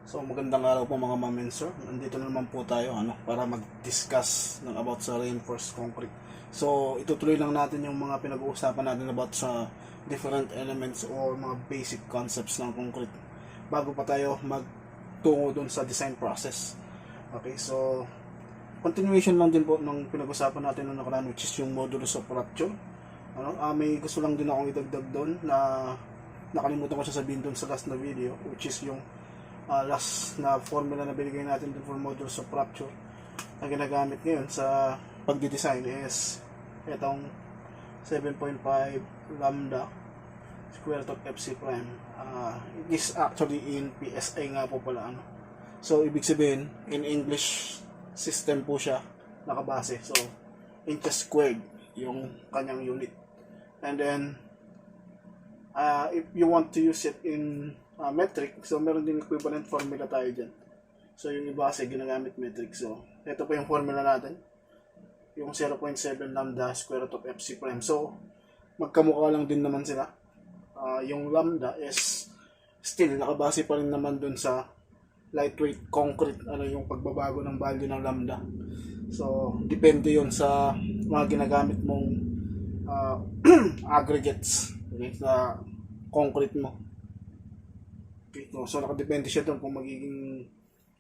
So magandang araw po mga ma'am and sir. Nandito na naman po tayo para mag-discuss ng about sa reinforced concrete. So itutuloy lang natin yung mga pinag-uusapan natin about sa different elements or mga basic concepts ng concrete bago pa tayo magtungo dun sa design process. Okay, so continuation lang din po ng pinag-usapan natin noong nakaraan, which is yung modulus of rupture. May gusto lang din akong idagdag doon na nakalimutan ko siya sabihin doon sa last na video, which is yung last na formula na binigay natin dun for modulus of rupture na ginagamit ngayon sa pagdidesign is itong 7.5 lambda square root of FC prime. It is actually in PSI nga po pala. So ibig sabihin in English system po siya nakabase. So inches squared yung kanyang unit. And then if you want to use it in metric, so meron din equivalent formula tayo dyan. So yung iba kasi ginagamit metric. So ito po yung formula natin, yung 0.7 lambda square root of FC prime. So magkamukha lang din naman sila. Yung lambda is still nakabase pa rin naman dun sa lightweight concrete, yung pagbabago ng value ng lambda. So depende yon sa mga ginagamit mong aggregates, okay, sa concrete mo. So nakadepende siya doon kung magiging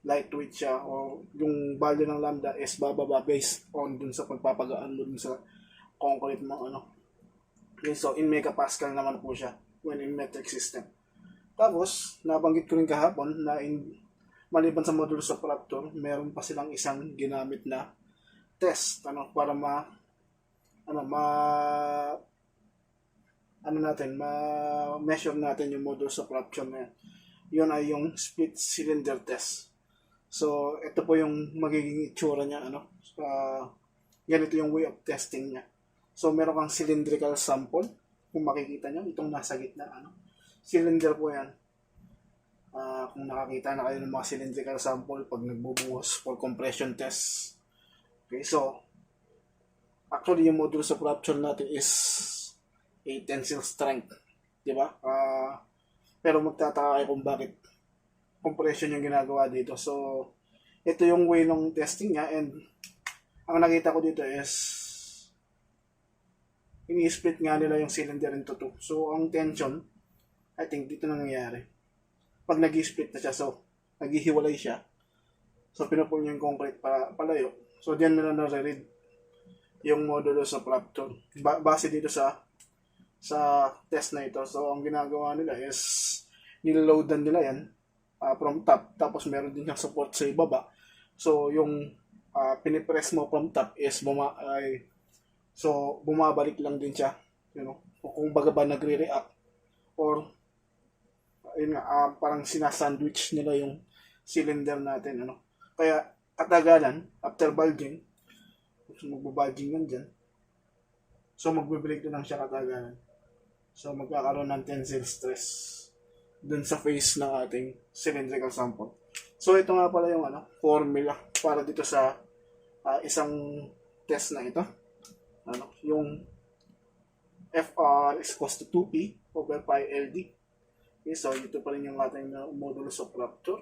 lightweight siya o yung value ng lambda is bababa based on dun sa pagpapagaan mo dun sa concrete mo. Okay, so in megapascal naman po siya when in metric system. Tapos nabanggit ko rin kahapon na maliban sa modulus of rupture, meron pa silang isang ginamit na test para ma-measure natin yung modulus of rupture na yan. Yun ay yung split cylinder test. So ito po yung magiging itsura niya, ganito yung way of testing niya. So meron kang cylindrical sample, kung makikita niyo itong nasa gitna, cylinder po yan. Kung nakakita na kayo ng mga cylindrical sample pag nagbubuhos for compression test. Okay, so actually yung modulus of rupture natin is a tensile strength, di ba? Pero magtataka kayo kung bakit compression yung ginagawa dito. So ito yung way ng testing niya, and ang nakita ko dito is ini-split nga nila yung cylinder into two. So ang tension, I think dito na nangyayari. Pag nag-split na siya, so naghihiwalay siya. So pinupull niya yung concrete palayo. So diyan nila nare-read yung modulus of rupture. Base dito sa test na ito. So ang ginagawa nila is niloadan nila yan from top, tapos meron din yung support sa ibaba. So yung pinipress mo from top is bumabalik lang din siya, kung baga ba nagre-react or parang sinasandwich nila yung cylinder natin, kaya katagalan after bulging, magbabulging yan dyan, so magbe-break na lang siya katagalan. So magkakaroon ng tensile stress dun sa face ng ating cylindrical sample. So ito nga pala yung formula para dito sa isang test na ito. Yung FR is equals to 2P over pi LD. Okay, so ito pa rin yung ating modulus of rupture.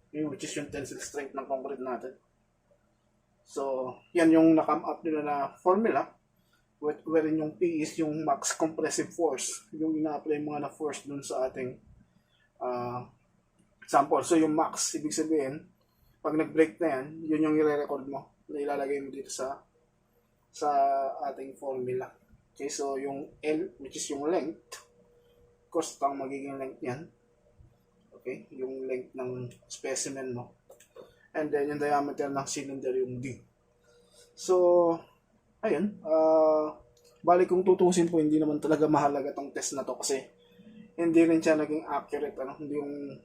Okay, which is yung tensile strength ng concrete natin. So, yan yung na-come up nila na formula, wherein yung P is yung max compressive force, yung ina-apply mga na force dun sa ating sample. So, yung max, ibig sabihin, pag nag-break na yan, yun yung i-record mo, na ilalagay mo dito sa ating formula. Okay, so yung L, which is yung length, of course, ito ang magiging length yan. Okay, yung length ng specimen mo. And then, yung diameter ng cylinder, yung D. So, ayun. Bali kung tutusin po, hindi naman talaga mahalaga tong test na to kasi hindi rin siya naging accurate, hindi yung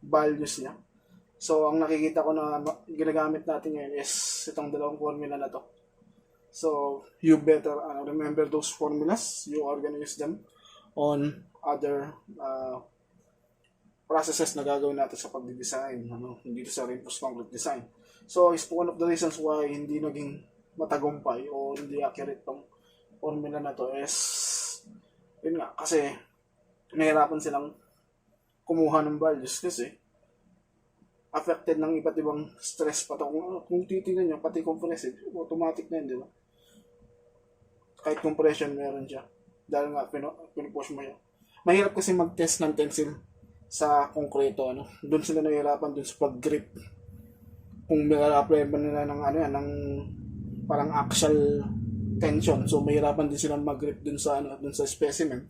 values niya. So, ang nakikita ko na ginagamit natin ngayon is itong dalawang formula na to. So, you better remember those formulas. You are gonna use them on other processes na gagawin natin sa pagdidesign, dito sa reinforced concrete design. So, is one of the reasons why hindi naging matagumpay o hindi accurate tong formula na to is, yun nga, kasi nahirapan silang kumuha ng values kasi affected ng iba't ibang stress pa to. Kung titingnan nyo, pati compressive, automatic na yun, di ba? Kahit compression meron siya. Dahil nga, pinupush mo yun. Mahirap kasi mag-test ng tensile sa konkreto, ano. Doon sila nahihirapan doon sa pag-grip. Kung may-apply ba nila ng, ano yan, ng parang axial tension. So, mahirapan din silang mag-grip doon sa, ano, doon sa specimen.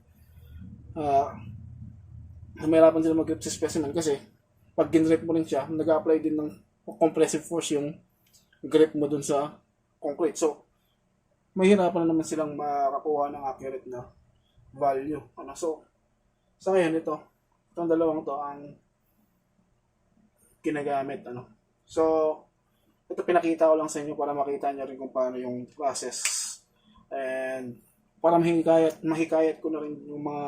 Mahirapan sila mag-grip sa specimen kasi pag ginrip mo rin siya, nag-apply din ng compressive force yung grip mo dun sa concrete. So, mahirapan na naman silang makakuha ng accurate na value. Ano? So, sa ngayon itong dalawang to ang ginagamit. Ano? So, ito pinakita ko lang sa inyo para makita nyo rin kung paano yung process. And para mahikayat ko na rin yung mga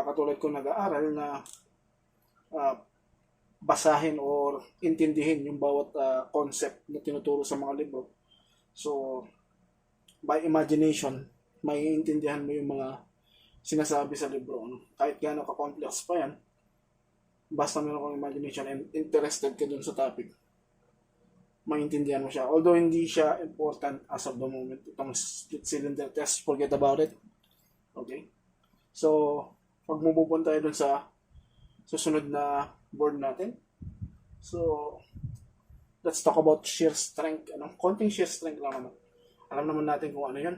katulad ko nag-aaral na basahin or intindihin yung bawat concept na tinuturo sa mga libro. So, by imagination, maiintindihan mo yung mga sinasabi sa libro. No? Kahit gaano ka-complex pa yan, basta meron kang imagination and interested ka dun sa topic, maintindihan mo siya. Although hindi siya important as of the moment, itong split cylinder test, forget about it. Okay? So, pag mububun tayo dun sa susunod na board natin. So, let's talk about shear strength. Ano? Konting shear strength lang naman. Alam naman natin kung ano yun.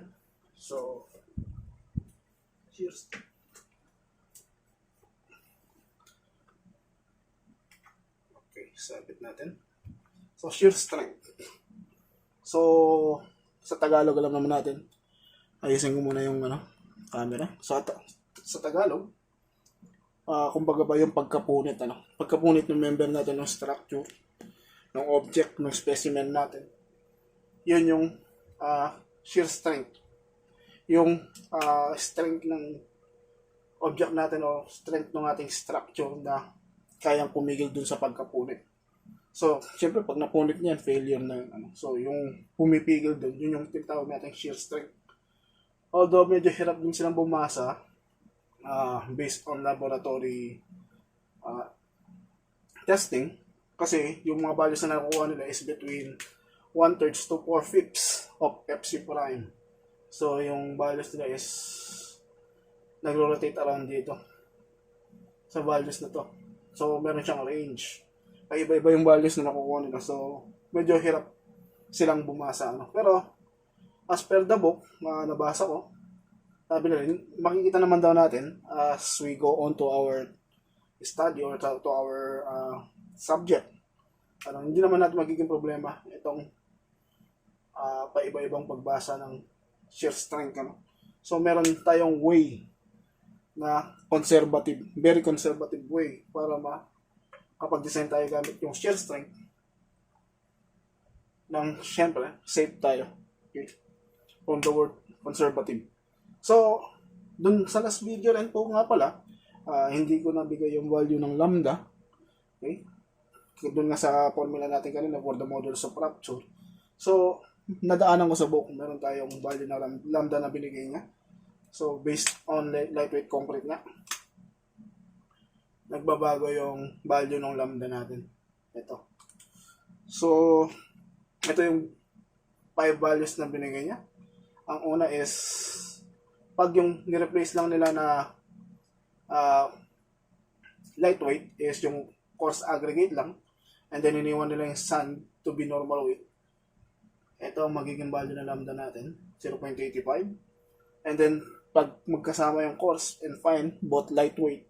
So, shear strength. Okay, sabit natin. So, shear strength. So, sa Tagalog alam naman natin. Ayusin ko muna yung camera. So, sa Tagalog, kumbaga ba yung pagkapunit, pagkapunit ng member natin ng structure, ng object, ng specimen natin. Yun yung shear strength. Yung strength ng object natin o strength ng ating structure na kayang pumigil dun sa pagkapunit. So, syempre pag napunit niyan, failure na yun. So, yung pumipigil dun, yun yung tinatawag natin shear strength. Although medyo hirap din silang bumasa, based on laboratory testing, kasi yung mga values na nakukuha nila is between 1/3 to 4/5 of FC prime. So, yung values nila is nagro-rotate around dito sa values na to. So, meron siyang range. Ay, iba-iba yung values na nakukuha nila. So, medyo hirap silang bumasa. Pero, as per the book, nabasa ko, sabi na rin, makikita naman daw natin as we go on to our study or to our subject. Hindi naman natin magiging problema itong paiba-ibang pagbasa ng shear strength. So, meron tayong way na conservative, very conservative way para kapag design tayo gamit yung shear strength nang syempre, safe tayo. Okay? From the word conservative. So, dun sa last video rin po nga pala, hindi ko nabigay yung value ng lambda. Okay? Dun nga sa formula natin kanina for the modulus of rupture. So, nadaanan ko sa book, meron tayong value na lambda na binigay niya. So, based on lightweight concrete nga, nagbabago yung value ng lambda natin. Ito. So, ito yung 5 values na binigay niya. Ang una is pag yung ni-replace lang nila na lightweight is yung coarse aggregate lang, and then iniwan nila yung sand to be normal weight, ito ang magiging value na lambda natin, 0.85. And then pag magkasama yung coarse and fine, both lightweight,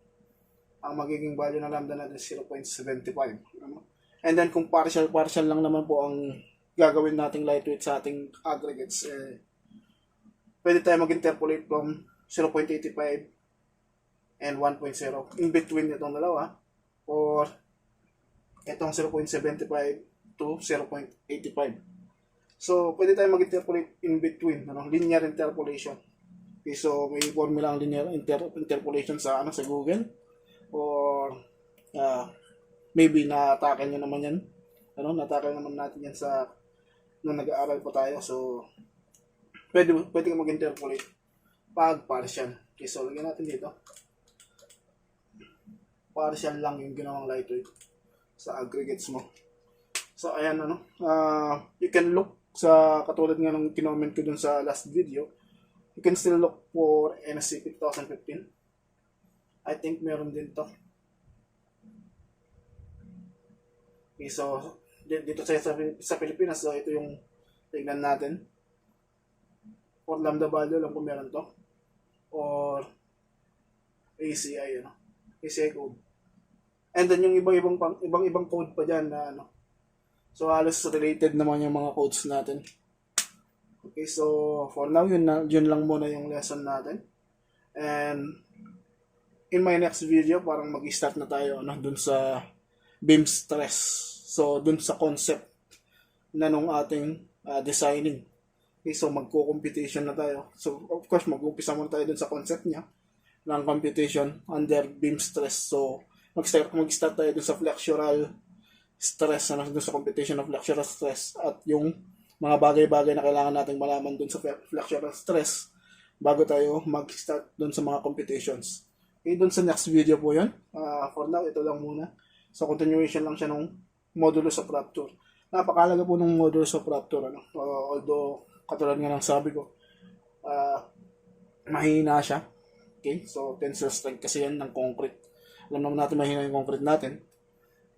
ang magiging value na lambda natin is 0.75. And then kung partial lang naman po ang gagawin nating lightweight sa ating aggregates, pwede tayo mag-interpolate from 0.85 and 1.0 in between itong dalawa, or itong 0.75 to 0.85. So, pwede tayo mag-interpolate in between, linear interpolation. Okay, so may formula ang linear interpolation sa sa Google, or maybe na-tackle nyo naman yan. Na-tackle naman natin yan sa nung nag-aaral po tayo. So, pwede ka mag-interpolate pag partial. Okay, so lagyan natin dito. partial lang yung ginawang lightweight sa aggregates mo. So, ayan, you can look sa katulad nga ng kinoment ko dun sa last video. You can still look for NSCP 2015. I think meron din to. Okay, so, dito sa Pilipinas, so ito yung tignan natin. For lambda value, alam ko meron to. Or ACI, ACI code. And then yung ibang code pa dyan na so halos related naman yung mga codes natin. Okay, so for now yun lang muna yung lesson natin. And in my next video parang mag-start na tayo dun sa beam stress. So dun sa concept na nung ating designing. Okay, so magko-computation na tayo. So of course mag-umpisa muna tayo dun sa concept niya ng computation under beam stress. So mag-start tayo dun sa flexural stress, dun sa computation of flexural stress at yung mga bagay-bagay na kailangan nating malaman dun sa flexural stress bago tayo mag-start dun sa mga computations. Okay, dun sa next video po yun. For now, ito lang muna. So, continuation lang siya ng modulus of rupture. Napakalaga po ng modulus of rupture. Although, katulad nga ng sabi ko, mahina siya. Okay, so tensile strength kasi yan ng concrete. Alam naman natin mahina yung concrete natin.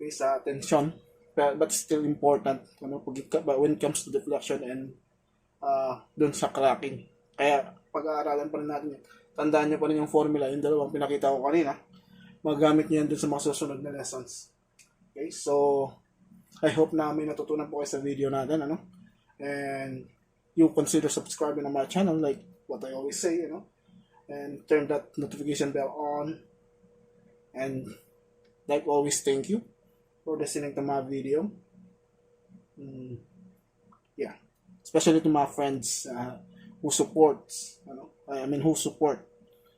Okay, sa tension. But still important when it comes to deflection and dun sa cracking. Kaya pag-aaralan pa rin natin yun. Tandaan nyo pa rin yung formula, yung dalawang pinakita ko kanina. Magamit nyo yan dun sa mga susunod na lessons. Okay, so I hope na may natutunan po kayo sa video natin. And you consider subscribing to my channel like what I always say, and turn that notification bell on. And like always, thank you for listening to my video. Yeah, especially to my friends who supports, who support.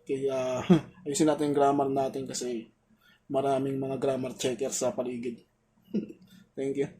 Kaya ayusin natin yung grammar natin kasi maraming mga grammar checkers sa paligid. Thank you.